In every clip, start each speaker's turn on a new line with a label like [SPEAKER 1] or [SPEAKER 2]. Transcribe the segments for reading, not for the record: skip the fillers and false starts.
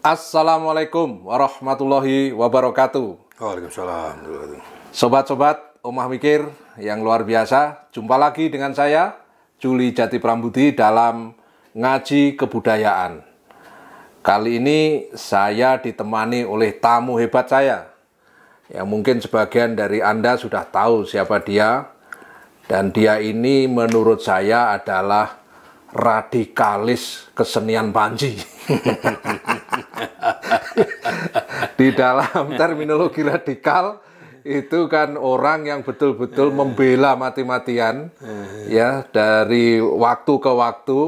[SPEAKER 1] Assalamualaikum warahmatullahi wabarakatuh.
[SPEAKER 2] Waalaikumsalam.
[SPEAKER 1] Sobat-sobat Omah Mikir yang luar biasa, jumpa lagi dengan saya, Juli Jati Prambudi dalam Ngaji Kebudayaan. Kali ini saya ditemani oleh tamu hebat saya, yang mungkin sebagian dari Anda sudah tahu siapa dia. Dan dia ini menurut saya adalah radikalis kesenian Panji. Di dalam terminologi radikal itu kan orang yang betul-betul membela mati-matian ya, dari waktu ke waktu.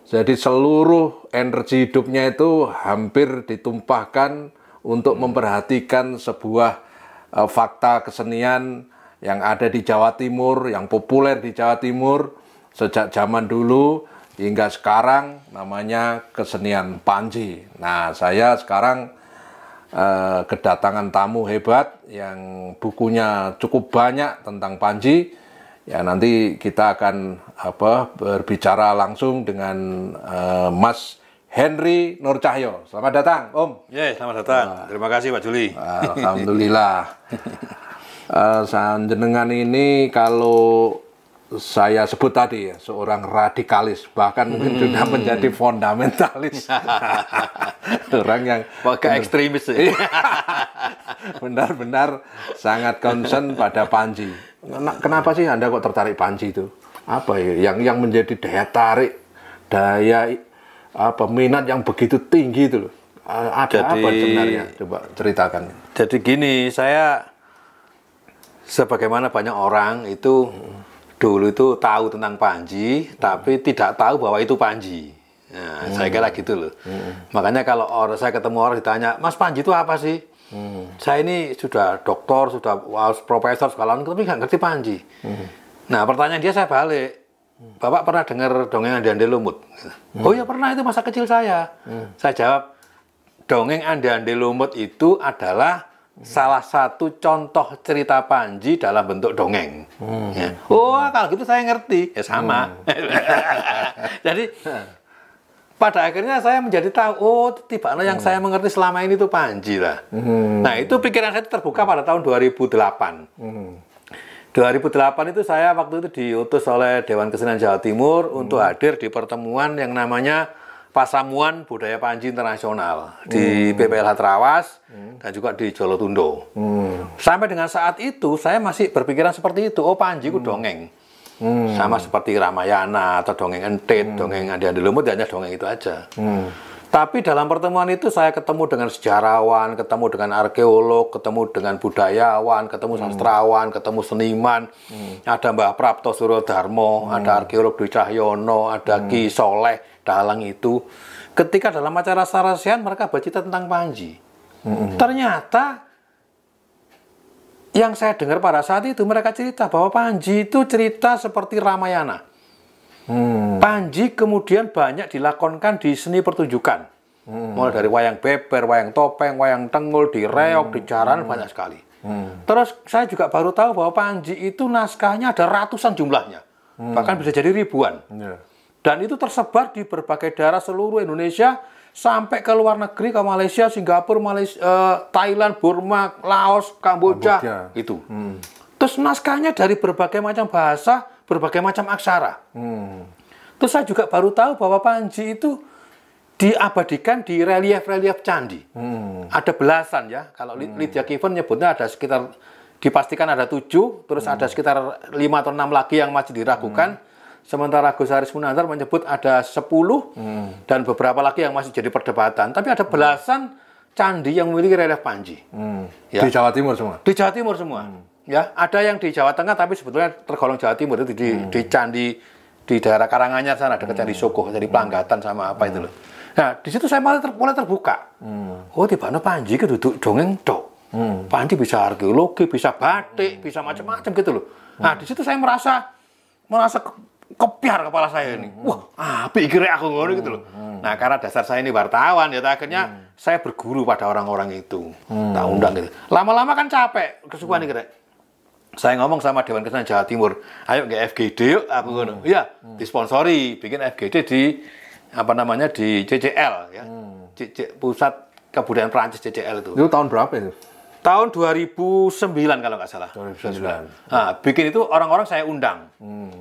[SPEAKER 1] Jadi seluruh energi hidupnya itu hampir ditumpahkan untuk memperhatikan sebuah fakta kesenian yang ada di Jawa Timur, yang populer di Jawa Timur sejak zaman dulu hingga sekarang, namanya kesenian Panji. Nah, saya sekarang kedatangan tamu hebat yang bukunya cukup banyak tentang Panji. Ya, nanti kita akan berbicara langsung dengan Mas Henry Nur Cahyo. Selamat datang, Om.
[SPEAKER 2] Selamat datang. Terima kasih, Pak Juli.
[SPEAKER 1] Alhamdulillah. Jenengan ini kalau saya sebut tadi ya, seorang radikalis, bahkan mungkin sudah menjadi fundamentalis. Orang yang
[SPEAKER 2] agak ekstremis ya.
[SPEAKER 1] Benar-benar sangat concern pada Panji. Kenapa sih Anda kok tertarik Panji itu? Apa ya yang menjadi daya tarik, daya minat yang begitu tinggi itu loh? Ada apa sebenarnya? Coba ceritakan.
[SPEAKER 2] Jadi gini, saya sebagaimana banyak orang itu dulu itu tahu tentang Panji, tapi tidak tahu bahwa itu Panji. Nah, saya kira gitu loh. Makanya kalau saya ketemu orang ditanya, Mas, Panji itu apa sih? Saya ini sudah doktor, sudah profesor sekolah, tapi nggak ngerti Panji. Nah, pertanyaan dia saya balik. Bapak pernah dengar dongeng Andi-Andi Lumut? Oh ya pernah, itu masa kecil saya. Saya jawab, dongeng Andi-Andi Lumut itu adalah salah satu contoh cerita Panji dalam bentuk dongeng. Ya. Oh, kalau gitu saya ngerti. Ya sama. Jadi pada akhirnya saya menjadi tahu, oh tiba-tiba yang saya mengerti selama ini itu Panji lah. Nah, itu pikiran saya terbuka pada tahun 2008. 2008 itu saya waktu itu diutus oleh Dewan Kesenian Jawa Timur untuk hadir di pertemuan yang namanya Pasamuan Budaya Panji Internasional di PPLH Trawas dan juga di Jolotundo. Sampai dengan saat itu saya masih berpikiran seperti itu. Oh, Panji itu dongeng. Sama seperti Ramayana atau dongeng Entit, dongeng Andi-Andi Lumut, hanya dongeng itu aja. Tapi dalam pertemuan itu saya ketemu dengan sejarawan, ketemu dengan arkeolog, ketemu dengan budayawan, ketemu sastrawan, ketemu seniman. Ada Mbah Prapto Surodarmo, ada arkeolog Dwi Cahyono, ada Ki Soleh Dalang itu. Ketika dalam acara sarasian mereka bercerita tentang Panji. Ternyata yang saya dengar pada saat itu mereka cerita bahwa Panji itu cerita seperti Ramayana. Panji kemudian banyak dilakonkan di seni pertunjukan. Mulai dari wayang beber, wayang topeng, wayang tenggul, di reog, di jaran, banyak sekali. Terus saya juga baru tahu bahwa Panji itu naskahnya ada ratusan jumlahnya. Bahkan bisa jadi ribuan. Dan itu tersebar di berbagai daerah seluruh Indonesia, sampai ke luar negeri, ke Malaysia, Singapura, Thailand, Burma, Laos, Kamboja. Itu. Terus naskahnya dari berbagai macam bahasa, berbagai macam aksara. Terus saya juga baru tahu bahwa Panji itu diabadikan di relief-relief candi. Ada belasan ya. Kalau Lydia Kiven nyebutnya ada sekitar, dipastikan ada 7, terus ada sekitar 5 atau 6 lagi yang masih diragukan. Sementara Gus Haris Munandar menyebut ada 10 dan beberapa lagi yang masih jadi perdebatan. Tapi ada belasan candi yang memiliki relief Panji.
[SPEAKER 1] Ya. Di Jawa Timur semua?
[SPEAKER 2] Di Jawa Timur semua. Ya, ada yang di Jawa Tengah tapi sebetulnya tergolong Jawa Timur, itu di candi di daerah Karanganyar sana, dekat Candi Sogoh, jadi Planggatan sama apa itu loh. Nah, di situ saya mulai terbuka. Oh, tiba-tiba Panji itu duduk dongeng tok. Panji bisa arkeologi, bisa batik, bisa macam-macam gitu loh. Nah, di situ saya merasa kepiar kepala saya ini. Wah, apik kira aku ngono gitu loh. Nah, karena dasar saya ini wartawan ya, akhirnya saya berguru pada orang-orang itu. Tak undang gitu. Lama-lama kan capek, kesukaan kira. Saya ngomong sama Dewan Kesenian Jawa Timur, ayo nge FGD yuk, aku ngono. Iya, disponsori, bikin FGD di apa namanya di CCL ya. Pusat Kebudayaan Prancis CCL itu.
[SPEAKER 1] Itu tahun berapa itu?
[SPEAKER 2] Tahun 2009 kalau nggak salah.
[SPEAKER 1] 2009.
[SPEAKER 2] Nah, bikin itu orang-orang saya undang.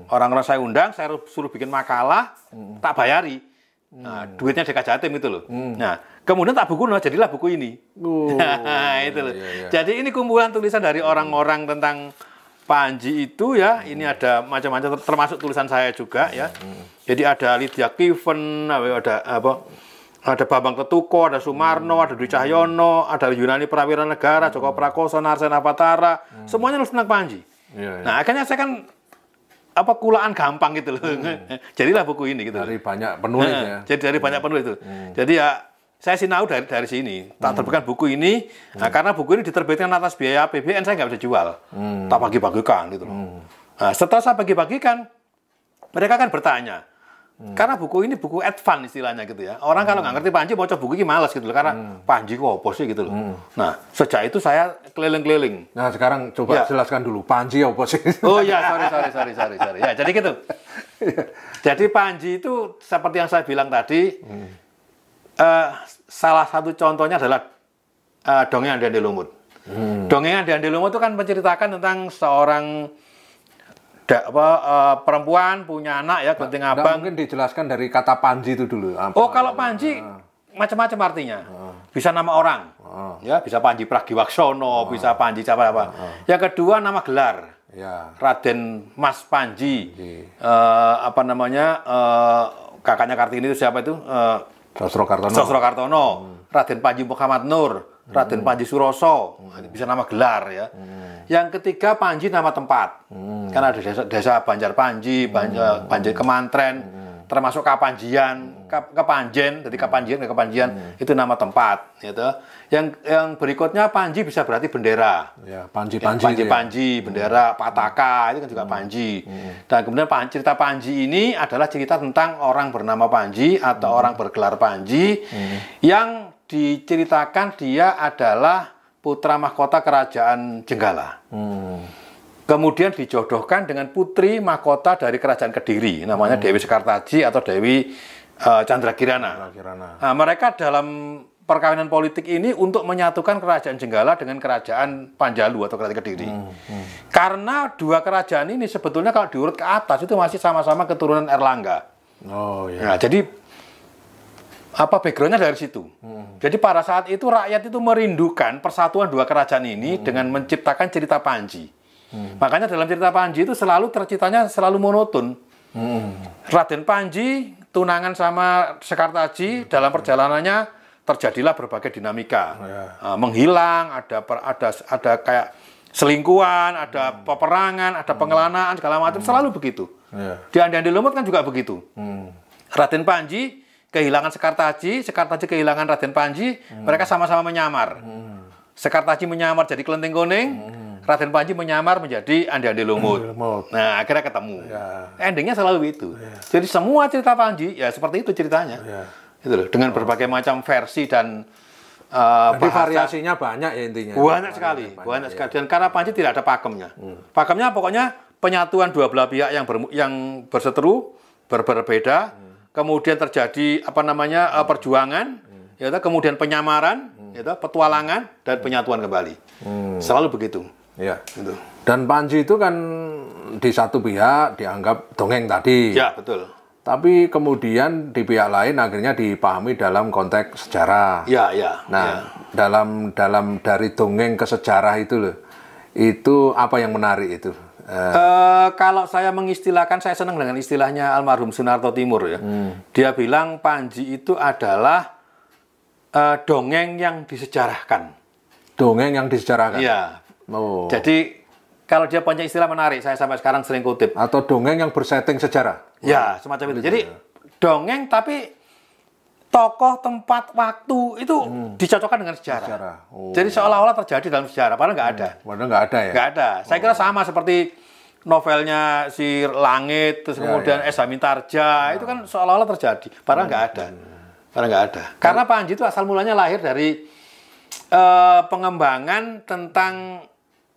[SPEAKER 2] Orang-orang saya undang, saya suruh bikin makalah, tak bayari. Nah, duitnya Deka Jatim itu loh. Nah, kemudian tak buku, jadilah buku ini. Itu loh.
[SPEAKER 1] Iya.
[SPEAKER 2] Jadi ini kumpulan tulisan dari orang-orang tentang Panji itu ya. Ini ada macam-macam, termasuk tulisan saya juga ya. Jadi ada Lydia Kiven, ada apa? Ada Bambang Ketuko, ada Sumarno, ada Dwi Cahyono, ada Yunani Prawira Negara, Joko Prakoso, Narsena Patara, semuanya nulis tentang Panji. Nah, akhirnya saya kan kulaan gampang gitu loh. Jadilah buku ini gitu.
[SPEAKER 1] Dari banyak penulis ya.
[SPEAKER 2] Jadi dari banyak penulis itu. Jadi ya saya sinau dari sini. Tak terbitkan buku ini, nah, karena buku ini diterbitkan atas biaya APBN, saya nggak bisa jual. Tak bagi-bagikan gitu loh. Nah, setelah saya bagi-bagikan, mereka kan bertanya. Karena buku ini buku advance istilahnya gitu ya. Orang kalau nggak ngerti Panji mau coba buku ini males gitu loh. Karena Panji kok apa sih gitu loh. Nah, sejak itu saya keliling-keliling.
[SPEAKER 1] Nah, sekarang coba jelaskan dulu Panji apa sih?
[SPEAKER 2] Oh iya, sorry. Ya, jadi gitu. Jadi Panji itu seperti yang saya bilang tadi, salah satu contohnya adalah dongeng Andi Lumut. Dongeng Andi Lumut itu kan menceritakan tentang seorang perempuan punya anak ya, genting abang.
[SPEAKER 1] Mungkin dijelaskan dari kata Panji itu dulu.
[SPEAKER 2] Oh, kalau Panji macam-macam artinya. Bisa nama orang. Ya, bisa Panji Pragiwaksono, bisa Panji apa. Yang kedua nama gelar.
[SPEAKER 1] Ya.
[SPEAKER 2] Raden Mas Panji. Kakaknya Kartini itu siapa itu?
[SPEAKER 1] Sosro Kartono.
[SPEAKER 2] Sosro Kartono. Raden Panji Muhammad Nur, Raden Panji Suroso. Bisa nama gelar ya. Yang ketiga Panji nama tempat. Karena ada desa Banjar Panji, Banjar Kemantren, termasuk Kapanjian, Kepanjen, jadi Kapanjian ke Kepanjian itu nama tempat, gitu. Yang berikutnya Panji bisa berarti bendera.
[SPEAKER 1] Ya, Panji,
[SPEAKER 2] bendera, Pataka itu kan juga Panji. Dan kemudian cerita Panji ini adalah cerita tentang orang bernama Panji atau orang bergelar Panji yang diceritakan dia adalah putra mahkota kerajaan Jenggala. Kemudian dijodohkan dengan putri mahkota dari kerajaan Kediri, namanya Dewi Sekartaji atau Dewi Candrakirana. Nah, mereka dalam perkawinan politik ini untuk menyatukan kerajaan Jenggala dengan kerajaan Panjalu atau kerajaan Kediri. Karena dua kerajaan ini sebetulnya kalau diurut ke atas itu masih sama-sama keturunan Erlangga.
[SPEAKER 1] Oh iya.
[SPEAKER 2] Nah, jadi backgroundnya dari situ. Jadi pada saat itu rakyat itu merindukan persatuan dua kerajaan ini dengan menciptakan cerita Panji. Makanya dalam cerita Panji itu selalu terciptanya selalu monoton. Raden Panji tunangan sama Sekartaji, dalam perjalanannya terjadilah berbagai dinamika. Menghilang, ada kayak selingkuhan, ada peperangan, ada pengelanaan segala macam, selalu begitu. Di Andi Lumut kan juga begitu. Raden Panji kehilangan Sekartaji kehilangan Raden Panji, mereka sama-sama menyamar. Sekartaji menyamar jadi Kelenteng Kuning, Raden Panji menyamar menjadi Andi Lumut. Nah, akhirnya ketemu. Endingnya selalu itu. Jadi semua cerita Panji, ya seperti itu ceritanya. Itu loh, dengan berbagai macam versi dan
[SPEAKER 1] jadi variasinya banyak ya intinya.
[SPEAKER 2] Banyak sekali. Dan karena Panji tidak ada pakemnya. Pakemnya pokoknya penyatuan dua belah pihak yang berseteru, berbeda. Kemudian terjadi perjuangan, kemudian penyamaran, petualangan dan penyatuan kembali. Selalu begitu.
[SPEAKER 1] Ya. Gitu. Dan Panji itu kan di satu pihak dianggap dongeng tadi.
[SPEAKER 2] Ya, betul.
[SPEAKER 1] Tapi kemudian di pihak lain akhirnya dipahami dalam konteks sejarah.
[SPEAKER 2] Ya.
[SPEAKER 1] Nah, dalam dari dongeng ke sejarah itu loh. Itu apa yang menarik itu?
[SPEAKER 2] Kalau saya mengistilahkan, saya senang dengan istilahnya almarhum Sunarto Timur ya. Dia bilang Panji itu adalah dongeng yang disejarahkan.
[SPEAKER 1] Dongeng yang disejarahkan?
[SPEAKER 2] Iya. Oh. Jadi kalau dia punya istilah menarik, saya sampai sekarang sering kutip.
[SPEAKER 1] Atau dongeng yang bersetting sejarah?
[SPEAKER 2] Ya, semacam itu. Jadi dongeng tapi tokoh, tempat, waktu itu dicocokkan dengan sejarah. Jadi seolah-olah terjadi dalam sejarah, padahal nggak ada.
[SPEAKER 1] Padahal nggak ada ya?
[SPEAKER 2] Nggak ada. Saya kira sama seperti novelnya si Langit, terus kemudian S. Hamintarja, itu kan seolah-olah terjadi, padahal nggak ada. Padahal nggak ada. Karena Panji itu asal mulanya lahir dari pengembangan tentang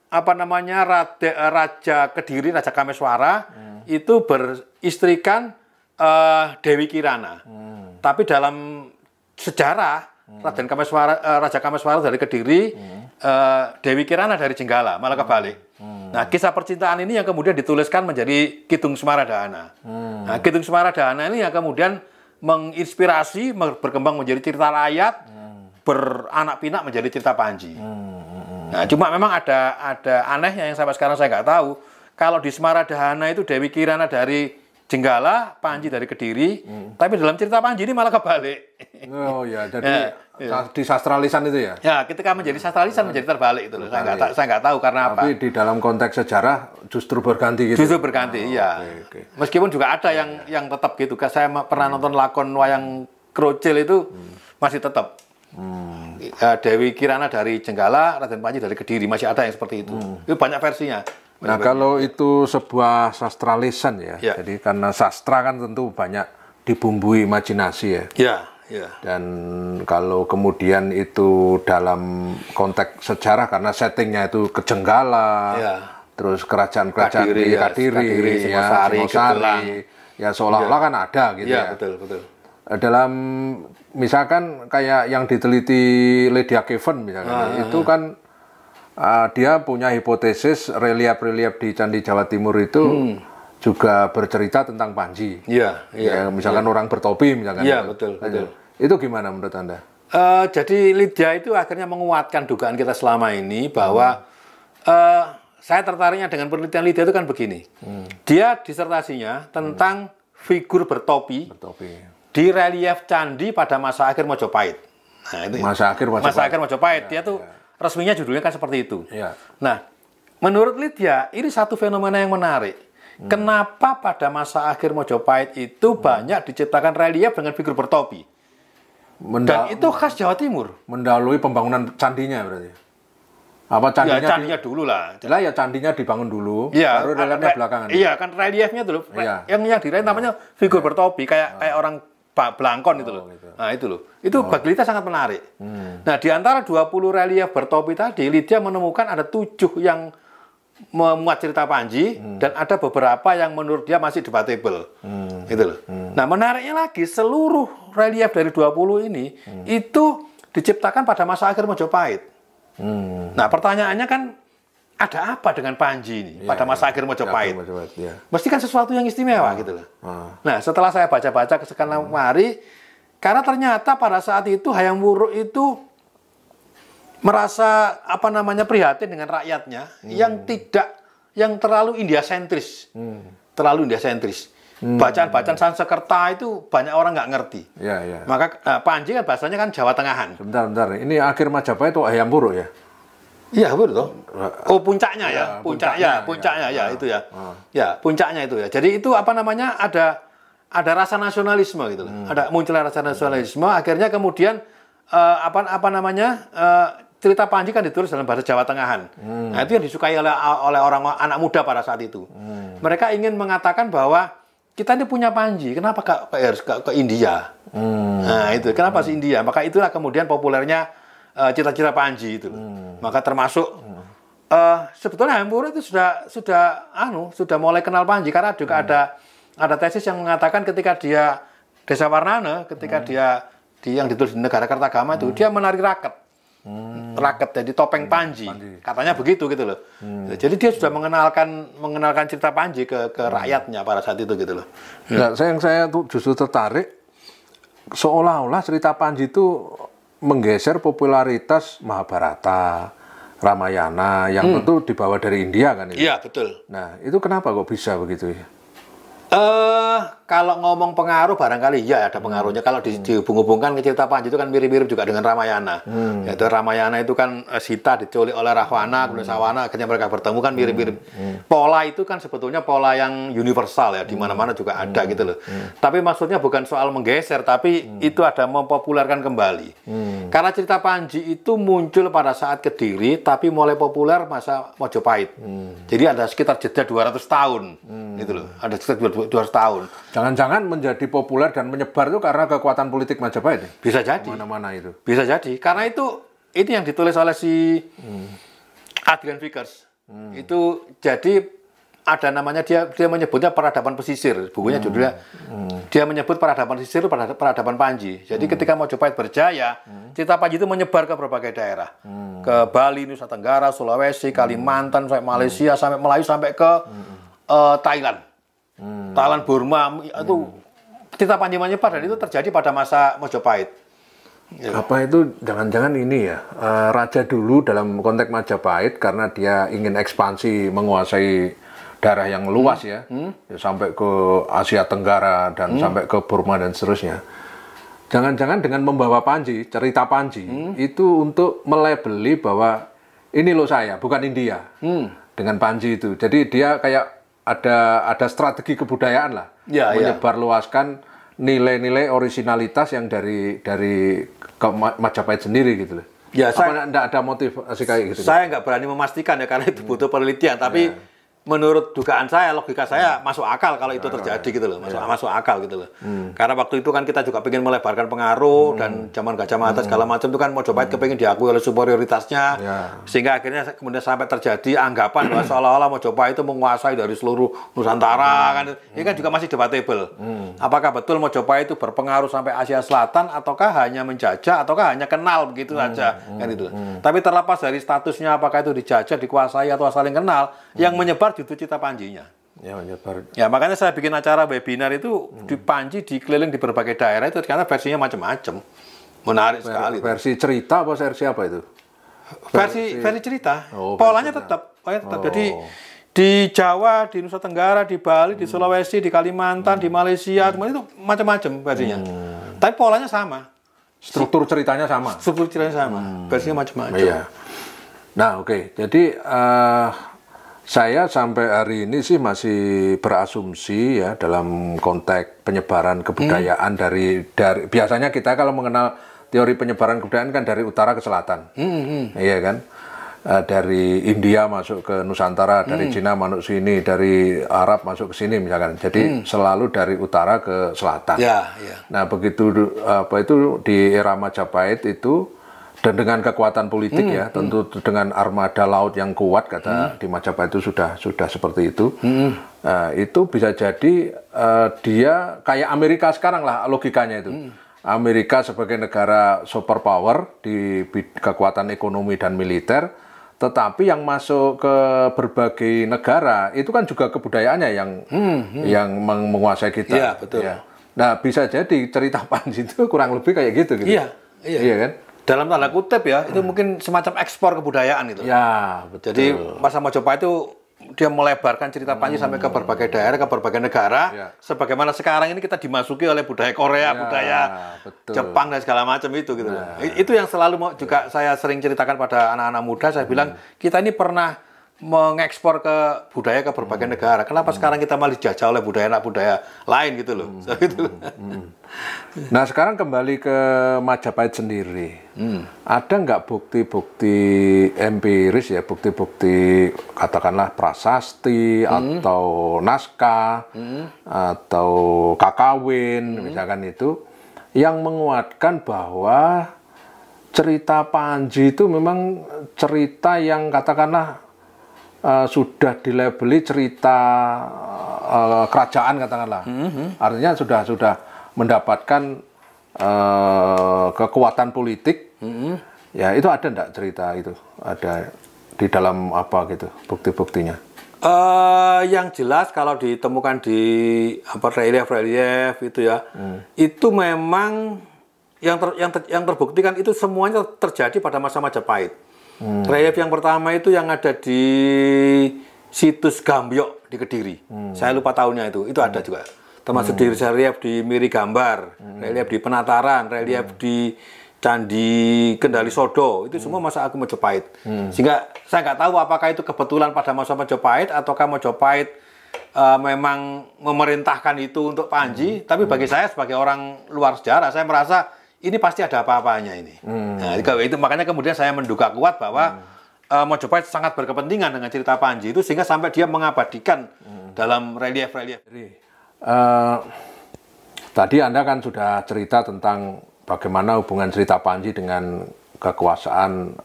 [SPEAKER 2] Raja Kediri, Raja Kameswara itu beristrikan Dewi Kirana. Tapi dalam sejarah Raden Kameswara, Raja Kameswara dari Kediri, Dewi Kirana dari Jenggala, malah kebalik. Nah, kisah percintaan ini yang kemudian dituliskan menjadi Kidung Semaradahana. Nah, Kidung Semaradahana ini yang kemudian menginspirasi, berkembang menjadi cerita rakyat, beranak pinak menjadi cerita Panji. Nah, cuma memang ada anehnya yang sampai sekarang saya nggak tahu. Kalau di Semaradahana itu Dewi Kirana dari Jenggala, Panji dari Kediri, tapi dalam cerita Panji ini malah kebalik.
[SPEAKER 1] Oh ya, jadi di sastra lisan itu ya?
[SPEAKER 2] Ya, ketika menjadi sastra lisan menjadi terbalik itu loh. Saya nggak tahu karena apa.
[SPEAKER 1] Tapi di dalam konteks sejarah justru berganti gitu?
[SPEAKER 2] Justru berganti, iya.
[SPEAKER 1] Okay.
[SPEAKER 2] Meskipun juga ada yang tetap gitu. Saya pernah nonton lakon wayang Krocil itu masih tetap. Dewi Kirana dari Jenggala, Raden Panji dari Kediri, masih ada yang seperti itu. Itu banyak versinya.
[SPEAKER 1] Nah, kalau itu sebuah sastra lisan ya, jadi karena sastra kan tentu banyak dibumbui imajinasi ya. Dan kalau kemudian itu dalam konteks sejarah karena settingnya itu ke Jenggala, terus kerajaan-kerajaan di Kadiri, Singosari, ya seolah-olah kan ada gitu ya.
[SPEAKER 2] Betul.
[SPEAKER 1] Dalam misalkan kayak yang diteliti Lydia Keven misalkan, itu kan dia punya hipotesis relief-relief di Candi Jawa Timur itu juga bercerita tentang Panji. Misalkan orang bertopi misalkan.
[SPEAKER 2] Iya, betul.
[SPEAKER 1] Itu gimana menurut Anda?
[SPEAKER 2] Jadi Lydia itu akhirnya menguatkan dugaan kita selama ini bahwa saya tertariknya dengan penelitian Lydia itu kan begini. Dia disertasinya tentang figur bertopi di relief candi pada masa akhir Mojopahit. Nah, itu
[SPEAKER 1] masa akhir
[SPEAKER 2] Mojopahit. Dia tuh resminya judulnya kan seperti itu. Nah, menurut Lydia, ini satu fenomena yang menarik. Kenapa pada masa akhir Mojopahit itu banyak diciptakan relief dengan figur bertopi? Dan itu khas Jawa Timur.
[SPEAKER 1] Mendahului pembangunan candinya berarti? Apa candinya?
[SPEAKER 2] Ya, candinya dulu lah.
[SPEAKER 1] Ya candinya dibangun dulu, baru reliefnya belakangan.
[SPEAKER 2] Iya, kan reliefnya dulu. Yang di relief namanya figur bertopi, kayak orang Blangkon itu loh. Gitu. Nah, itu loh. Itu bagi Lydia sangat menarik. Nah, di antara 20 relief bertopi tadi, Lydia menemukan ada 7 yang memuat cerita Panji dan ada beberapa yang menurut dia masih debatable. Gitu loh. Nah, menariknya lagi, seluruh relief dari 20 ini itu diciptakan pada masa akhir Mojopahit. Nah, pertanyaannya kan ada apa dengan Panji ini pada masa akhir Mojopahit? Mesti kan sesuatu yang istimewa gitu loh. Nah, setelah saya baca-baca kesana kemari, karena ternyata pada saat itu Hayam Wuruk itu merasa prihatin dengan rakyatnya yang terlalu India sentris. Bacaan-bacaan Sansekerta itu banyak orang nggak ngerti. Maka Panji kan bahasanya kan Jawa Tengahan.
[SPEAKER 1] Bentar. Ini akhir Majapahit itu Hayam Wuruk ya?
[SPEAKER 2] Iya, betul. Oh, puncaknya ya. Puncaknya itu ya. Ya, puncaknya itu ya. Jadi itu ada rasa nasionalisme gitu loh. Ada munculnya rasa nasionalisme, akhirnya kemudian cerita Panji kan ditulis dalam bahasa Jawa Tengahan. Nah, itu yang disukai oleh orang anak muda pada saat itu. Mereka ingin mengatakan bahwa kita ini punya Panji, kenapa harus ke India? Nah, itu kenapa sih India? Maka itulah kemudian populernya cita-cita Panji itu. Maka termasuk sebetulnya Hayam Wuruk itu sudah mulai kenal Panji karena juga ada tesis yang mengatakan ketika dia Desa Warnana, ketika dia yang ditulis di Negara Kertagama itu dia menari raket. Raket jadi topeng Panji. Katanya begitu gitu loh. Jadi dia sudah mengenalkan cerita Panji ke rakyatnya pada saat itu gitu loh.
[SPEAKER 1] Nah, saya tuh justru tertarik seolah-olah cerita Panji itu menggeser popularitas Mahabharata, Ramayana yang tentu dibawa dari India kan itu.
[SPEAKER 2] Iya, betul.
[SPEAKER 1] Nah, itu kenapa kok bisa begitu ya?
[SPEAKER 2] Kalau ngomong pengaruh barangkali ya ada pengaruhnya. Kalau dihubung-hubungkan ke cerita Panji itu kan mirip-mirip juga dengan Ramayana. Yaitu Ramayana itu kan Sita diculik oleh Rahwana, kemudian Sawana, akhirnya mereka bertemu kan mirip-mirip. Pola itu kan sebetulnya pola yang universal ya, di mana-mana juga ada gitu loh. Tapi maksudnya bukan soal menggeser, tapi itu ada mempopulerkan kembali. Karena cerita Panji itu muncul pada saat Kediri, tapi mulai populer masa Mojopahit. Jadi ada sekitar jeda 200 tahun, gitu loh. Ada sekitar 200 tahun.
[SPEAKER 1] Jangan-jangan menjadi populer dan menyebar itu karena kekuatan politik Majapahit ya?
[SPEAKER 2] Bisa jadi.
[SPEAKER 1] Mana-mana itu.
[SPEAKER 2] Bisa jadi. Karena itu yang ditulis oleh si Adrian Vickers. Itu jadi ada namanya dia menyebutnya peradaban pesisir. Bukunya judulnya dia menyebut peradaban pesisir itu peradaban Panji. Jadi ketika Majapahit berjaya, cerita Panji itu menyebar ke berbagai daerah. Ke Bali, Nusa Tenggara, Sulawesi, Kalimantan, sampai Malaysia, sampai Melayu, sampai ke Thailand. Thailand, Burma, itu cerita Panji menyebar dan itu terjadi pada masa Majapahit.
[SPEAKER 1] Apa itu jangan-jangan ini ya, raja dulu dalam konteks Majapahit karena dia ingin ekspansi menguasai daerah yang luas ya, sampai ke Asia Tenggara dan sampai ke Burma dan seterusnya. Jangan-jangan dengan membawa Panji, cerita Panji itu untuk melabeli bahwa ini loh saya, bukan India. Dengan Panji itu. Jadi dia kayak ada strategi kebudayaan lah, menyebarluaskan nilai-nilai originalitas yang dari Majapahit sendiri gitu loh.
[SPEAKER 2] Ya,
[SPEAKER 1] apa enggak ada motivasi kayak gitu?
[SPEAKER 2] Saya nggak berani memastikan ya karena itu butuh penelitian, tapi menurut dugaan saya, logika saya masuk akal kalau itu terjadi gitu loh, masuk akal gitu loh. Karena waktu itu kan kita juga pengen melebarkan pengaruh dan zaman Gajah Mada segala macam itu kan Majapahit kepengin diakui oleh superioritasnya, sehingga akhirnya kemudian sampai terjadi anggapan bahwa seolah-olah Majapahit itu menguasai dari seluruh Nusantara kan. Ini kan juga masih debatable. Apakah betul Majapahit itu berpengaruh sampai Asia Selatan ataukah hanya menjajah ataukah hanya kenal begitu saja kan itu. Tapi terlepas dari statusnya apakah itu dijajah, dikuasai atau saling kenal, yang menyebar justru cerita Panjinya.
[SPEAKER 1] Ya, menyebar.
[SPEAKER 2] Ya, makanya saya bikin acara webinar itu di Panji dikeliling di berbagai daerah itu karena versinya macam-macam. Menarik sekali.
[SPEAKER 1] Versi cerita apa versi apa itu?
[SPEAKER 2] Versi cerita. Polanya tetap. Jadi di Jawa, di Nusa Tenggara, di Bali, di Sulawesi, di Kalimantan, di Malaysia, semuanya itu macam-macam versinya. Tapi polanya sama.
[SPEAKER 1] Struktur ceritanya sama.
[SPEAKER 2] Struktur ceritanya sama. Versinya macam-macam.
[SPEAKER 1] Iya. Nah, oke. Jadi saya sampai hari ini sih masih berasumsi ya dalam konteks penyebaran kebudayaan dari biasanya kita kalau mengenal teori penyebaran kebudayaan kan dari utara ke selatan, iya kan? Dari India masuk ke Nusantara, dari Cina masuk sini, dari Arab masuk ke sini misalkan. Jadi selalu dari utara ke selatan. Nah begitu itu di era Majapahit itu. Dan dengan kekuatan politik ya, tentu dengan armada laut yang kuat kata di Majapahit itu sudah seperti itu. Itu bisa jadi dia kayak Amerika sekarang lah logikanya itu. Amerika sebagai negara superpower di kekuatan ekonomi dan militer, tetapi yang masuk ke berbagai negara itu kan juga kebudayaannya yang menguasai kita.
[SPEAKER 2] Iya, betul.
[SPEAKER 1] Ya. Nah bisa jadi cerita Panji itu kurang lebih kayak gitu. Iya kan?
[SPEAKER 2] Dalam tanda kutip ya, itu mungkin semacam ekspor kebudayaan itu.
[SPEAKER 1] Ya, betul.
[SPEAKER 2] Jadi masa Majapahit itu dia melebarkan cerita Panji sampai ke berbagai daerah, ke berbagai negara. Sebagaimana sekarang ini kita dimasuki oleh budaya Korea, budaya Jepang dan segala macam itu gitu. Itu yang selalu juga saya sering ceritakan pada anak-anak muda. Saya bilang kita ini pernah mengekspor ke budaya ke berbagai negara. Kenapa sekarang kita malah dijajah oleh budaya lain gitu loh.
[SPEAKER 1] Nah sekarang kembali ke Majapahit sendiri. Ada nggak bukti-bukti empiris ya, bukti-bukti katakanlah prasasti atau naskah atau kakawin misalkan itu yang menguatkan bahwa cerita Panji itu memang cerita yang katakanlah sudah dilabeli cerita kerajaan katakanlah, artinya sudah mendapatkan kekuatan politik, ya itu ada enggak cerita itu ada di dalam apa gitu bukti-buktinya?
[SPEAKER 2] Yang jelas kalau ditemukan di relief itu ya, itu memang yang terbuktikan itu semuanya terjadi pada masa Majapahit. Relief yang pertama itu yang ada di situs Gambyok di Kediri. Saya lupa tahunnya itu ada juga. Termasuk di relief di Miri Gambar, relief di Penataran, relief di Candi Kendali Sodo, itu semua masa Agung Majapahit. Sehingga saya nggak tahu apakah itu kebetulan pada masa Majapahit ataukah Majapahit memang memerintahkan itu untuk Panji. Tapi bagi saya sebagai orang luar sejarah, saya merasa ini pasti ada apa-apanya ini. Nah, itu makanya kemudian saya menduga kuat bahwa Majapahit sangat berkepentingan dengan cerita Panji itu sehingga sampai dia mengabadikan dalam relief-relief.
[SPEAKER 1] Tadi Anda kan sudah cerita tentang bagaimana hubungan cerita Panji dengan kekuasaan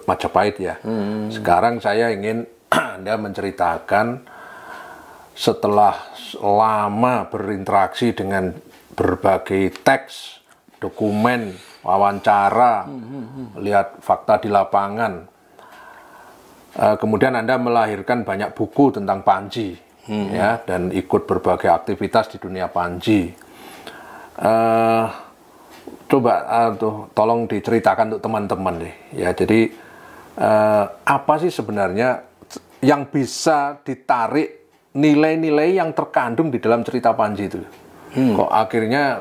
[SPEAKER 1] Majapahit ya. Sekarang saya ingin Anda menceritakan setelah lama berinteraksi dengan berbagai teks, dokumen, wawancara, lihat fakta di lapangan, kemudian Anda melahirkan banyak buku tentang Panji, ya, dan ikut berbagai aktivitas di dunia Panji. Coba tolong diceritakan untuk teman-teman nih, ya. Jadi apa sih sebenarnya yang bisa ditarik nilai-nilai yang terkandung di dalam cerita Panji itu? Kok akhirnya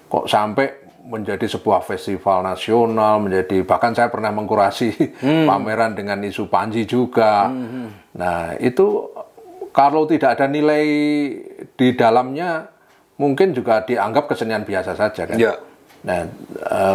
[SPEAKER 1] kok sampai menjadi sebuah festival nasional, menjadi, bahkan saya pernah mengkurasi pameran dengan isu Panji juga. Nah, itu kalau tidak ada nilai di dalamnya mungkin juga dianggap kesenian biasa saja kan.
[SPEAKER 2] Ya.
[SPEAKER 1] Nah,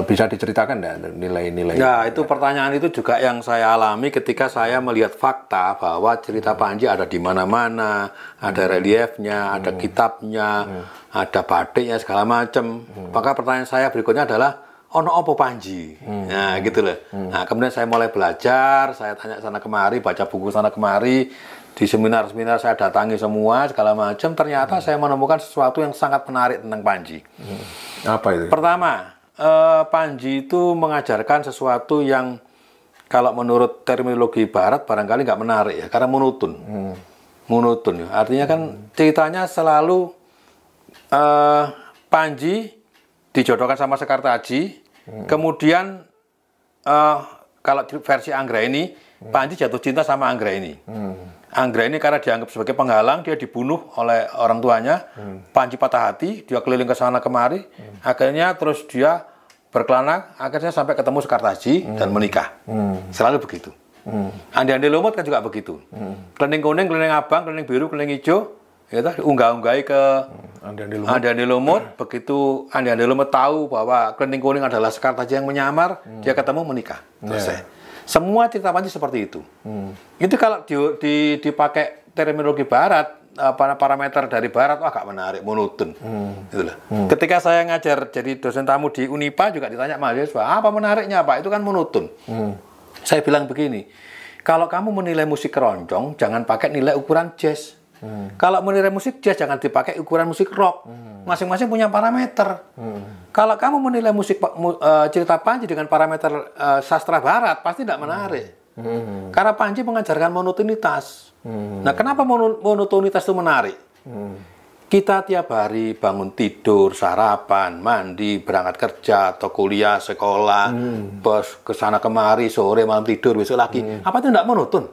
[SPEAKER 1] bisa diceritakan nggak nilai-nilai?
[SPEAKER 2] Ya, itu pertanyaan itu juga yang saya alami ketika saya melihat fakta bahwa cerita Panji ada di mana-mana, ada reliefnya, ada kitabnya, ada batiknya segala macam. Maka pertanyaan saya berikutnya adalah ono opo Panji. Nah, gitu loh. Nah, kemudian saya mulai belajar, saya tanya sana kemari, baca buku sana kemari, di seminar-seminar saya datangi semua segala macam. Ternyata saya menemukan sesuatu yang sangat menarik tentang Panji.
[SPEAKER 1] Apa itu?
[SPEAKER 2] Pertama, Panji itu mengajarkan sesuatu yang kalau menurut terminologi Barat barangkali nggak menarik ya, karena monoton. Monoton ya. Artinya kan ceritanya selalu Panji dijodohkan sama Sekartaji, kemudian kalau versi Anggraini, Panji jatuh cinta sama Anggraini. Anggraini karena dianggap sebagai penghalang, dia dibunuh oleh orang tuanya. Panji patah hati, dia keliling ke sana kemari, akhirnya terus dia berkelana, akhirnya sampai ketemu Sekartaji dan menikah. Selalu begitu. Andi-andi lumut kan juga begitu. Keliling kuning, keliling abang, keliling biru, keliling hijau, ya, unggah-unggahi ke Andi-andi lumut. Begitu Andi-andi lumut tahu bahwa keliling kuning adalah Sekartaji yang menyamar, dia ketemu, menikah. Selesai. Semua cerita Panji seperti itu. Itu kalau dipakai terminologi Barat, parameter dari Barat, wah gak menarik, monoton. Itulah. Ketika saya ngajar jadi dosen tamu di Unipa juga ditanya mahasiswa, apa menariknya Pak? Itu kan monoton. Saya bilang begini, kalau kamu menilai musik keroncong, jangan pakai nilai ukuran jazz. Kalau menilai musik jazz, jangan dipakai ukuran musik rock. Masing-masing punya parameter. Kalau kamu menilai musik cerita Panji dengan parameter sastra Barat, pasti tidak menarik. Karena Panji mengajarkan monotonitas. Nah, kenapa monotonitas itu menarik? Kita tiap hari bangun tidur, sarapan, mandi, berangkat kerja, atau kuliah, sekolah, bos kesana kemari, sore, malam tidur, besok lagi. Apa itu tidak monoton?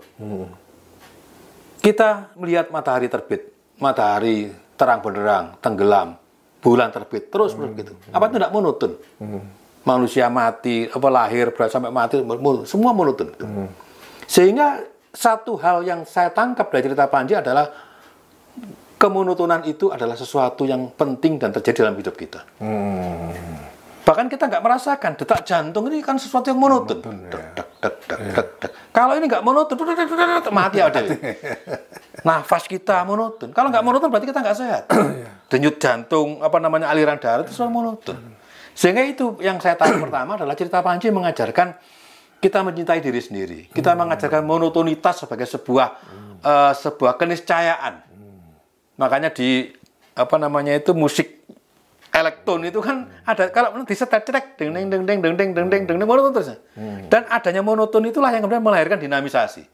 [SPEAKER 2] Kita melihat matahari terbit, matahari terang benderang, tenggelam, bulan terbit, terus begitu. Apa itu tidak monoton? Manusia mati, lahir, sampai mati, semua monoton. Sehingga satu hal yang saya tangkap dari cerita Panji adalah kemonotonan itu adalah sesuatu yang penting dan terjadi dalam hidup kita. Bahkan kita nggak merasakan detak jantung ini kan sesuatu yang monoton. Kalau ini nggak monoton, mati ada. Nafas kita monoton. Kalau nggak monoton berarti kita nggak sehat. Denyut jantung, aliran darah itu selalu monoton. Sehingga itu yang saya tahu pertama adalah cerita Panji mengajarkan kita mencintai diri sendiri. Kita mengajarkan monotonitas sebagai sebuah keniscayaan. Makanya di musik elektron itu kan ada, kalau disetel cek deng deng deng deng deng deng deng deng deng monoton terus. Dan adanya monoton itulah yang kemudian melahirkan dinamisasi.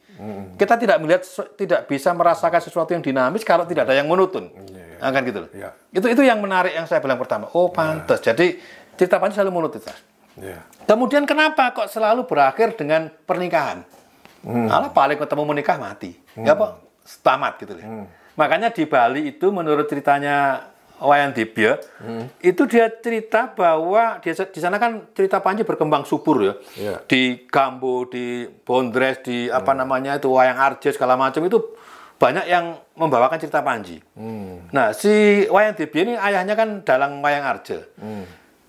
[SPEAKER 2] Kita tidak bisa merasakan sesuatu yang dinamis kalau tidak ada yang monoton. Kan gitu loh. Itu yang menarik yang saya bilang pertama. Oh, pantas. Jadi cerita Panji selalu monotonitas. Kemudian kenapa kok selalu berakhir dengan pernikahan? Kalau paling ketemu menikah mati. Ya apa? Tamat gitu loh. Makanya di Bali itu menurut ceritanya Wayan Dibya, itu dia cerita bahwa di sana kan cerita Panji berkembang subur ya. Di Gambo, di Bondres, di Wayang Arja segala macam itu banyak yang membawakan cerita Panji. Nah, si Wayan Dibya ini ayahnya kan dalang Wayang Arja.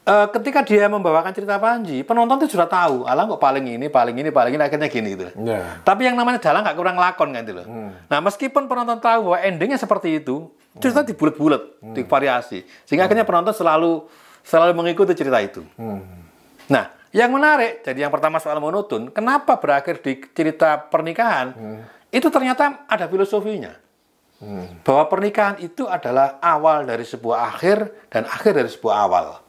[SPEAKER 2] Ketika dia membawakan cerita Panji, penonton itu sudah tahu, alah kok paling ini, akhirnya gini gitu. Tapi yang namanya dalang nggak kurang lakon kan gitu loh. Nah, meskipun penonton tahu bahwa endingnya seperti itu, cerita dibulet-bulet, divariasi, sehingga akhirnya penonton selalu mengikuti cerita itu. Nah, yang menarik, jadi yang pertama soal monoton, kenapa berakhir di cerita pernikahan? Itu ternyata ada filosofinya. Bahwa pernikahan itu adalah awal dari sebuah akhir dan akhir dari sebuah awal.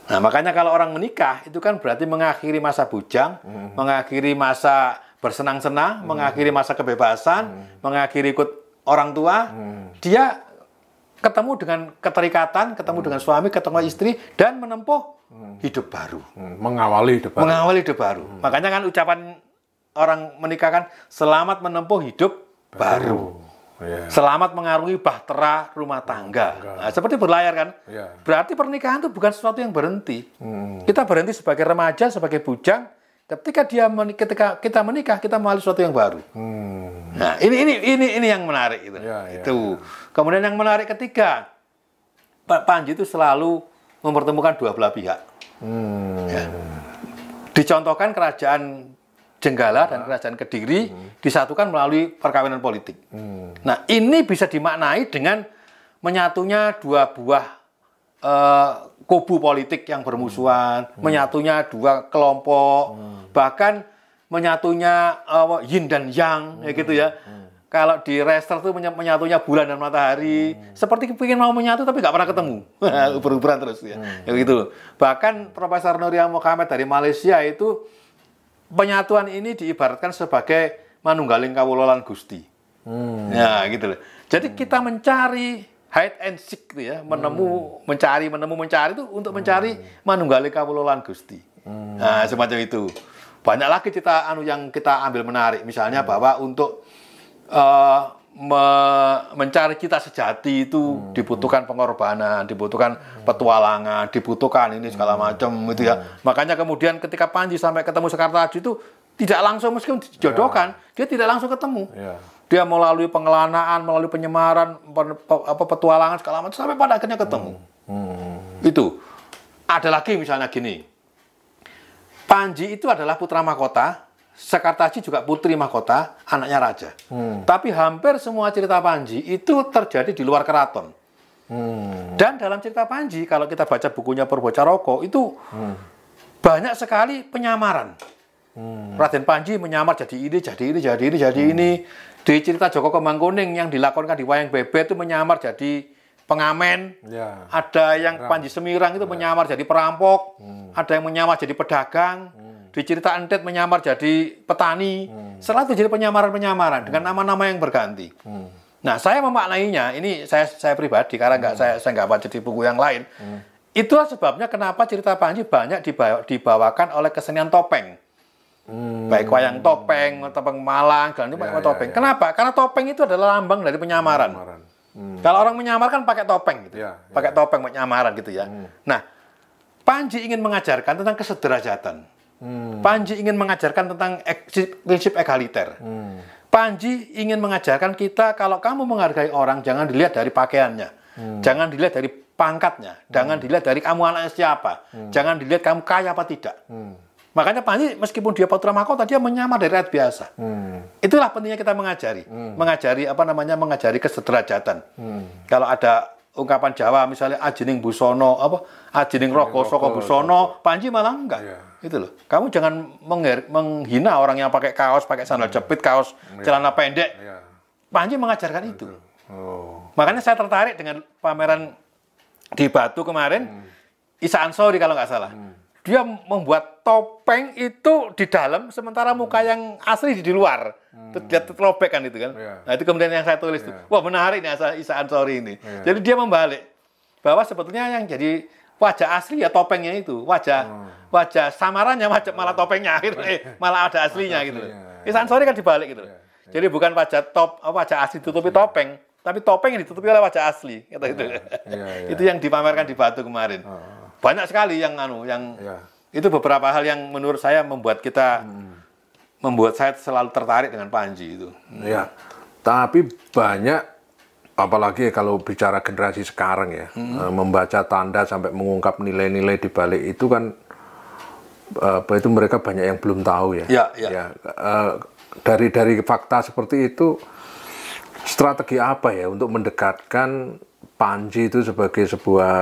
[SPEAKER 2] Nah, makanya kalau orang menikah itu kan berarti mengakhiri masa bujang, mengakhiri masa bersenang-senang, mengakhiri masa kebebasan, mengakhiri ikut orang tua. Dia ketemu dengan keterikatan, ketemu dengan suami, ketemu istri, dan menempuh hidup baru.
[SPEAKER 1] Mengawali hidup baru.
[SPEAKER 2] Mengawali hidup baru. Makanya kan ucapan orang menikah kan, selamat menempuh hidup baru. Selamat mengarungi bahtera rumah tangga. Nah, seperti berlayar kan. Berarti pernikahan itu bukan sesuatu yang berhenti. Kita berhenti sebagai remaja, sebagai bujang. Ketika kita menikah, kita melalui sesuatu yang baru. Nah, ini yang menarik itu. Itu. Kemudian yang menarik ketiga, Pak Panji itu selalu mempertemukan dua belah pihak. Ya. Dicontohkan kerajaan Jenggala dan kerajaan Kediri disatukan melalui perkawinan politik. Nah, ini bisa dimaknai dengan menyatunya dua buah kubu politik yang bermusuhan, menyatunya dua kelompok, bahkan menyatunya yin dan yang, ya gitu ya. Kalau di Raster tuh menyatunya bulan dan matahari, seperti ingin mau menyatu tapi nggak pernah ketemu, uber-uberan terus ya, gitu. Bahkan Profesor Nuriyah Muhammad dari Malaysia itu penyatuan ini diibaratkan sebagai manunggaling kawulolan Gusti. Ya, gitu loh. Jadi kita mencari hide and seek gitu ya, mencari itu untuk mencari manunggaling kawulolan Gusti. Nah, semacam itu. Banyak lagi yang kita ambil menarik, misalnya bahwa untuk mencari cita sejati itu dibutuhkan pengorbanan, dibutuhkan petualangan, dibutuhkan ini segala macam gitu ya. Makanya kemudian ketika Panji sampai ketemu Sekartaji itu tidak langsung, meskipun dijodohkan, dia tidak langsung ketemu. Dia melalui pengelanaan, melalui penyemaran, petualangan segala macam sampai pada akhirnya ketemu. Itu. Ada lagi misalnya gini. Panji itu adalah putra mahkota, Sekartaji juga putri mahkota, anaknya raja. Tapi hampir semua cerita Panji itu terjadi di luar keraton. Dan dalam cerita Panji, kalau kita baca bukunya Purbocaraka, itu banyak sekali penyamaran. Raden Panji menyamar jadi ini, jadi ini, jadi ini, jadi ini. Di cerita Joko Kembangkuning yang dilakonkan di Wayang Beber itu menyamar jadi pengamen. Ada yang Panji Semirang itu menyamar jadi perampok. Ada yang menyamar jadi pedagang. Di cerita Entet menyamar jadi petani. Selalu jadi penyamaran-penyamaran dengan nama-nama yang berganti. Nah, saya memaknainya, ini saya pribadi, karena saya nggak baca di buku yang lain. Itulah sebabnya kenapa cerita Panji banyak dibawakan oleh kesenian topeng. Baik wayang topeng Malang, dan itu topeng. Kenapa? Karena topeng itu adalah lambang dari penyamaran. Kalau orang menyamar kan pakai topeng gitu. Pakai topeng penyamaran gitu ya. Nah, Panji ingin mengajarkan tentang kesederajatan. Panji ingin mengajarkan tentang prinsip egaliter. Panji ingin mengajarkan kita kalau kamu menghargai orang jangan dilihat dari pakaiannya, jangan dilihat dari pangkatnya, jangan dilihat dari kamu anaknya siapa, jangan dilihat kamu kaya apa tidak. Makanya Panji meskipun dia putra mahkota dia menyamar dari rakyat biasa. Itulah pentingnya kita mengajari kesederajatan. Kalau ada ungkapan Jawa misalnya ajining busono ajining rogo soko busono, Panji malah enggak. Itu loh. Kamu jangan menghina orang yang pakai kaos, pakai sandal jepit, kaos celana pendek. Panji mengajarkan itu. Makanya saya tertarik dengan pameran di Batu kemarin, Isa Ansori kalau nggak salah. Dia membuat topeng itu di dalam, sementara muka yang asli di luar. Dia terlobek kan itu kan. Nah itu kemudian yang saya tulis itu. Wah menarik nih Isa Ansori ini. Jadi dia membalik bahwa sebetulnya yang jadi wajah asli ya topengnya itu, wajah samarannya malah topengnya gitu. Malah ada aslinya gitu. Isa Ansori kan dibalik gitu. Jadi bukan wajah asli ditutupi topeng, tapi topeng yang ditutupi oleh wajah asli gitu. Itu yang dipamerkan di Batu kemarin. Banyak sekali yang itu beberapa hal yang menurut saya membuat saya selalu tertarik dengan Panji itu.
[SPEAKER 1] Ya. Tapi banyak, apalagi kalau bicara generasi sekarang ya, membaca tanda sampai mengungkap nilai-nilai di balik itu kan, itu mereka banyak yang belum tahu ya. Dari fakta seperti itu, strategi apa ya untuk mendekatkan Panji itu sebagai sebuah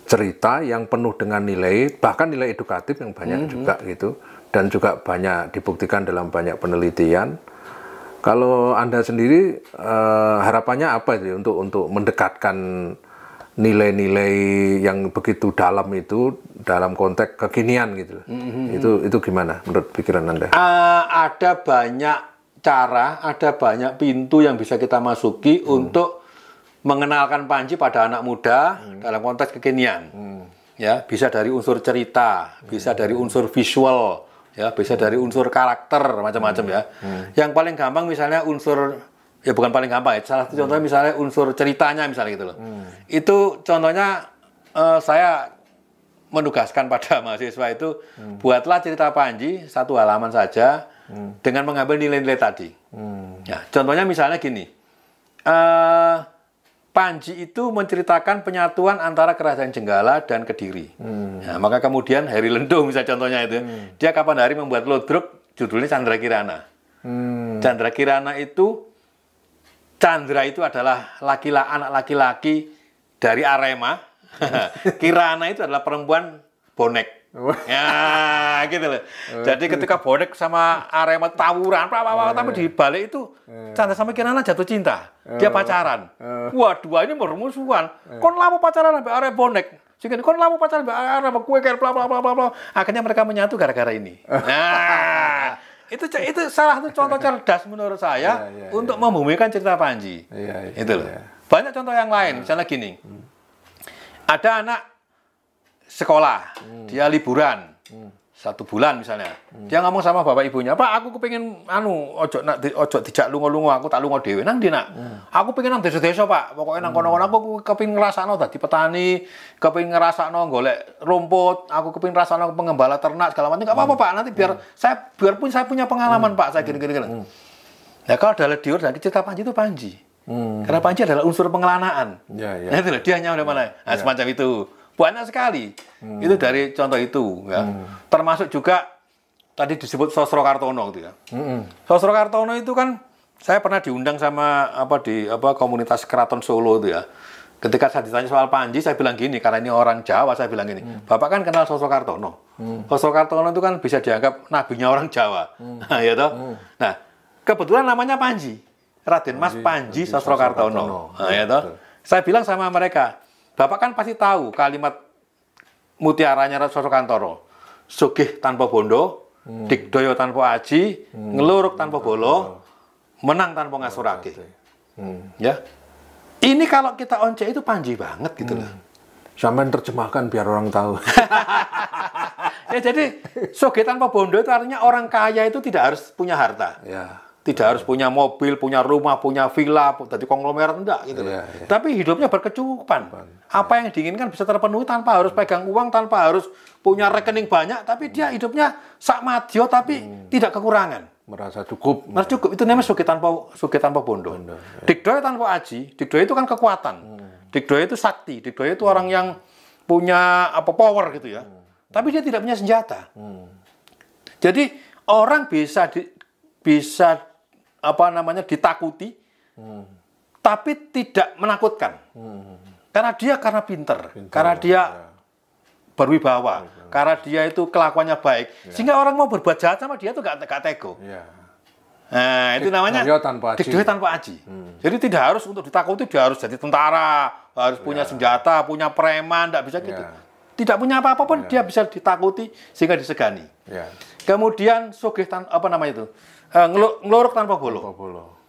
[SPEAKER 1] cerita yang penuh dengan nilai, bahkan nilai edukatif yang banyak juga gitu, dan juga banyak dibuktikan dalam banyak penelitian. Kalau Anda sendiri harapannya apa sih untuk mendekatkan nilai-nilai yang begitu dalam itu dalam konteks kekinian gitu? Itu gimana menurut pikiran Anda?
[SPEAKER 2] Ada banyak cara, ada banyak pintu yang bisa kita masuki untuk mengenalkan Panji pada anak muda dalam konteks kekinian. Ya, bisa dari unsur cerita, bisa dari unsur visual, ya, bisa dari unsur karakter macam-macam ya. Yang paling gampang misalnya unsur, ya bukan paling gampang ya, salah satu contohnya misalnya unsur ceritanya misalnya gitu loh. Itu contohnya saya menugaskan pada mahasiswa itu buatlah cerita Panji 1 halaman saja dengan mengambil nilai-nilai tadi. Ya, contohnya misalnya gini. Panji itu menceritakan penyatuan antara Kerajaan Jenggala dan Kediri. Nah, maka kemudian Heri Lendung misalnya contohnya itu, dia kapan hari membuat Ludruk, judulnya Candra Kirana. Candra Kirana itu, Candra itu adalah anak laki-laki dari Arema. Kirana itu adalah perempuan bonek. Ya, gitu loh. Jadi ketika bonek sama Arema tawuran, tapi di balik itu Candra sama Kirana jatuh cinta. Dia pacaran. Wah, dua ini bermusuhan. Kon lamu pacaran sampai Arema bonek. Sehingga kon lamu pacaran sampai Arema kue kayak bla bla bla bla bla. Akhirnya mereka menyatu gara-gara ini. Nah, itu salah satu contoh cerdas menurut saya untuk membumikan cerita Panji. Itu loh. Banyak contoh yang lain, misalnya gini. Ada anak sekolah, dia liburan 1 bulan misalnya, dia ngomong sama bapak ibunya, Pak, aku kepingin ojo dijak lungo-lungo, aku tak lungo dewe nang ndi nak, aku pengen nang desa-desa Pak, pokoknya nang kono-kono aku kepingin ngrasakno dadi petani, kepingin ngrasakno golek rumput, aku kepingin ngrasakno pengembala ternak segala macam, nggak apa-apa Pak, nanti biarpun saya punya pengalaman Pak, saya gini-gini. Ya kalau ada diur dari cerita Panji itu Panji, karena Panji adalah unsur pengelanaan, nah, itu loh, dia hanya mana, nah, semacam itu. Banyak sekali. Itu dari contoh itu. Ya. Termasuk juga tadi disebut Sosro Kartono. Gitu ya. Sosro Kartono itu kan saya pernah diundang sama komunitas Keraton Solo itu ya. Ketika saya ditanya soal Panji, saya bilang gini, karena ini orang Jawa, saya bilang gini, Bapak kan kenal Sosro Kartono. Sosro Kartono itu kan bisa dianggap nabinya orang Jawa. Ya toh? Nah, kebetulan namanya Panji. Raden Mas Panji Sosro Kartono. Nah, ya toh? Saya bilang sama mereka, Bapak kan pasti tahu kalimat mutiaranya Sosro Kartono. Sugih tanpa bondo, digdaya tanpa aji, ngeluruk tanpa bolo, menang tanpa ngasurake. Ya. Ini kalau kita once itu Panji banget gitu loh.
[SPEAKER 1] Sampai terjemahkan biar orang tahu.
[SPEAKER 2] Ya jadi sugih tanpa bondo itu artinya orang kaya itu tidak harus punya harta.
[SPEAKER 1] Ya.
[SPEAKER 2] Tidak harus punya mobil, punya rumah, punya villa, jadi konglomerat, enggak gitu. Tapi hidupnya berkecukupan. Apa yang diinginkan bisa terpenuhi tanpa harus pegang uang, tanpa harus punya rekening banyak, tapi dia hidupnya sak madya tapi tidak kekurangan.
[SPEAKER 1] Merasa cukup.
[SPEAKER 2] Merasa cukup. Itu namanya sugih tanpa bondo. Digdaya tanpa aji. Digdaya itu kan kekuatan. Digdaya itu sakti. Digdaya itu orang yang punya power gitu ya. Tapi dia tidak punya senjata. Jadi orang bisa ditakuti, tapi tidak menakutkan. Karena pinter, karena dia berwibawa, karena dia itu kelakuannya baik, sehingga orang mau berbuat jahat sama dia itu gak tego. Nah, itu namanya digdaya tanpa aji. Jadi tidak harus untuk ditakuti, dia harus jadi tentara, harus punya senjata, punya preman, tidak bisa gitu. Tidak punya apa-apa pun dia bisa ditakuti sehingga disegani. Kemudian sugih ngeluruk tanpa bolo.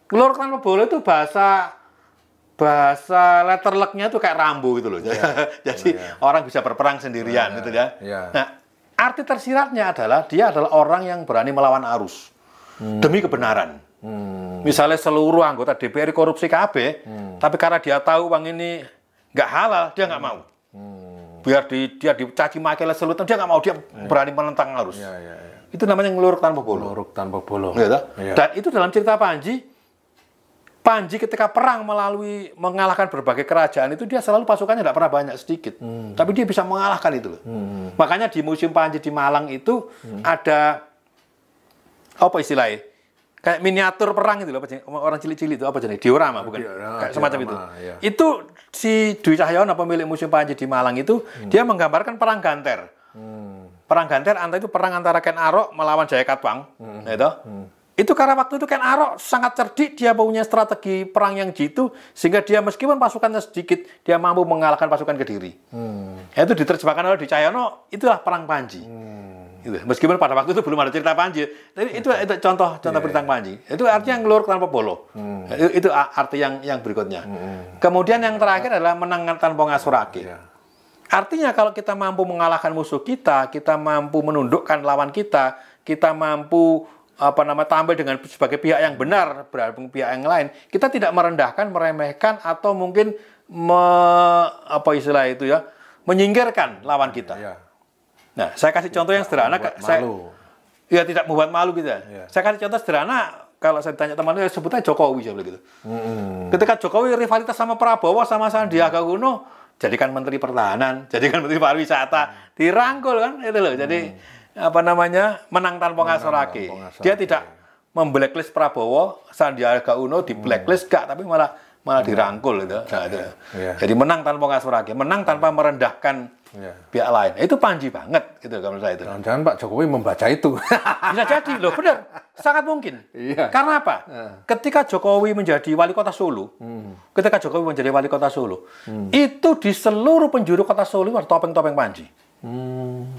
[SPEAKER 2] Ngeluruk tanpa bolo itu bahasa letterluck-nya itu kayak Rambo gitu loh. Jadi orang bisa berperang sendirian gitu ya. Nah, arti tersiratnya adalah dia adalah orang yang berani melawan arus demi kebenaran. Misalnya seluruh anggota DPR korupsi KB, tapi karena dia tahu uang ini nggak halal, dia nggak mau. Biar dia dicaci maki oleh seluruh, dia nggak mau, dia berani menentang arus. Itu namanya ngeluruk tanpa bolo.
[SPEAKER 1] Ngeluruk tanpa bolo.
[SPEAKER 2] Dan itu dalam cerita Panji ketika perang mengalahkan berbagai kerajaan itu dia selalu pasukannya tidak pernah banyak, sedikit. Tapi dia bisa mengalahkan itu loh. Makanya di Museum Panji di Malang itu ada apa istilahnya? Kayak miniatur perang itu loh, orang cilik-cilik itu apa jenis? Diorama bukan? Kayak semacam itu. Itu si Dwi Cahyono pemilik Museum Panji di Malang itu dia menggambarkan perang Ganter. Perang Ganter itu perang antara Ken Arok melawan Jaya Katwang, itu Itu karena waktu itu Ken Arok sangat cerdik, dia punya strategi perang yang jitu, sehingga dia meskipun pasukannya sedikit, dia mampu mengalahkan pasukan Kediri. Itu diterjemahkan oleh Di Cahyono, itulah perang Panji. Gitu. Meskipun pada waktu itu belum ada cerita Panji, tapi itu contoh berita Panji. Itu artinya ngelur tanpa bolo. Itu arti yang berikutnya. Kemudian yang terakhir adalah menang tanpa ngasurake. Artinya kalau kita mampu mengalahkan musuh kita mampu menundukkan lawan kita mampu tampil dengan sebagai pihak yang benar berhadapan pihak yang lain, kita tidak merendahkan, meremehkan atau mungkin menyingkirkan lawan kita. Nah, saya kasih contoh yang sederhana. Ya tidak membuat malu gitu ya. Saya kasih contoh sederhana. Kalau saya tanya teman, sebutnya Jokowi gitu. Ketika Jokowi rivalitas sama Prabowo sama Sandiaga Uno, jadikan Menteri Pertahanan, jadikan Menteri Pariwisata, dirangkul kan itu loh. Jadi menang tanpa ngasorake. Dia tidak memblacklist Prabowo, Sandiaga Uno di blacklist tapi malah dirangkul gitu. Jadi menang tanpa ngasorake, menang tanpa merendahkan pihak lain. Itu Panji banget gitu kalau saya itu.
[SPEAKER 1] Jangan Pak Jokowi membaca itu.
[SPEAKER 2] Bisa jadi loh, benar. Sangat mungkin. Karena apa? Ketika Jokowi menjadi wali kota Solo, itu di seluruh penjuru kota Solo ada topeng-topeng Panji.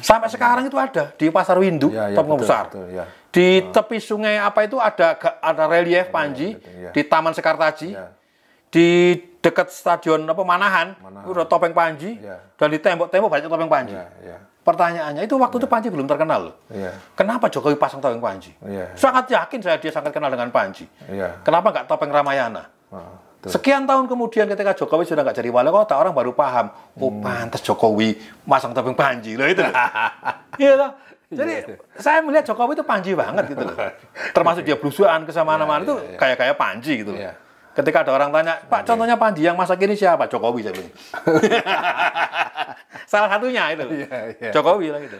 [SPEAKER 2] Sampai sekarang itu ada di Pasar Windu, topeng besar. Di tepi sungai ada relief Panji, di Taman Sekartaji, di dekat stadion Manahan, itu ada topeng Panji, dan di tembok-tembok banyak topeng Panji. Pertanyaannya itu waktu itu Panji belum terkenal loh. Kenapa Jokowi pasang topeng Panji? Sangat yakin dia sangat kenal dengan Panji. Kenapa nggak topeng Ramayana? Sekian tahun kemudian ketika Jokowi sudah nggak jadi wali kota, orang baru paham, pantas Jokowi masang topeng Panji loh itu. Iya. Jadi saya melihat Jokowi itu Panji banget gitu loh. Termasuk dia blusukan ke mana-mana itu kayak Panji gitu loh. Ketika ada orang tanya, Pak, contohnya Panji yang masa kini siapa? Jokowi saya bilang. Salah satunya itu. Jokowi lah gitu.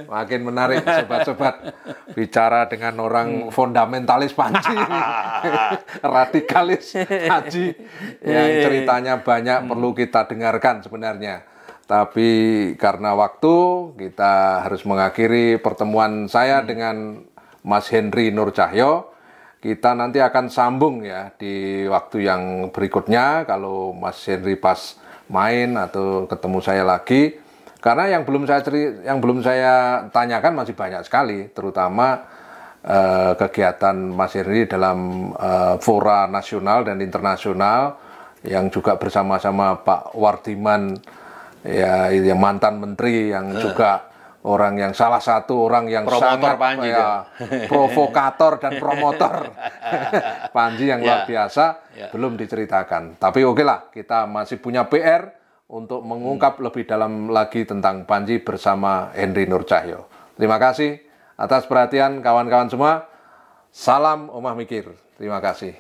[SPEAKER 1] Makin menarik sobat-sobat bicara dengan orang fundamentalis Panji, radikalis Panji yang ceritanya banyak perlu kita dengarkan sebenarnya. Tapi karena waktu kita harus mengakhiri pertemuan saya dengan Mas Henry Nur Cahyo. Kita nanti akan sambung ya di waktu yang berikutnya kalau Mas Henry pas main atau ketemu saya lagi. Karena yang belum saya tanyakan masih banyak sekali, terutama kegiatan Mas Henry dalam fora nasional dan internasional yang juga bersama-sama Pak Wardiman ya yang mantan menteri yang juga salah satu orang yang
[SPEAKER 2] promotor
[SPEAKER 1] sangat
[SPEAKER 2] Panji,
[SPEAKER 1] provokator dan promotor Panji yang luar biasa belum diceritakan. Tapi oke lah, kita masih punya PR untuk mengungkap lebih dalam lagi tentang Panji bersama Henry Nur Cahyo. Terima kasih atas perhatian kawan-kawan semua. Salam Omah Mikir. Terima kasih.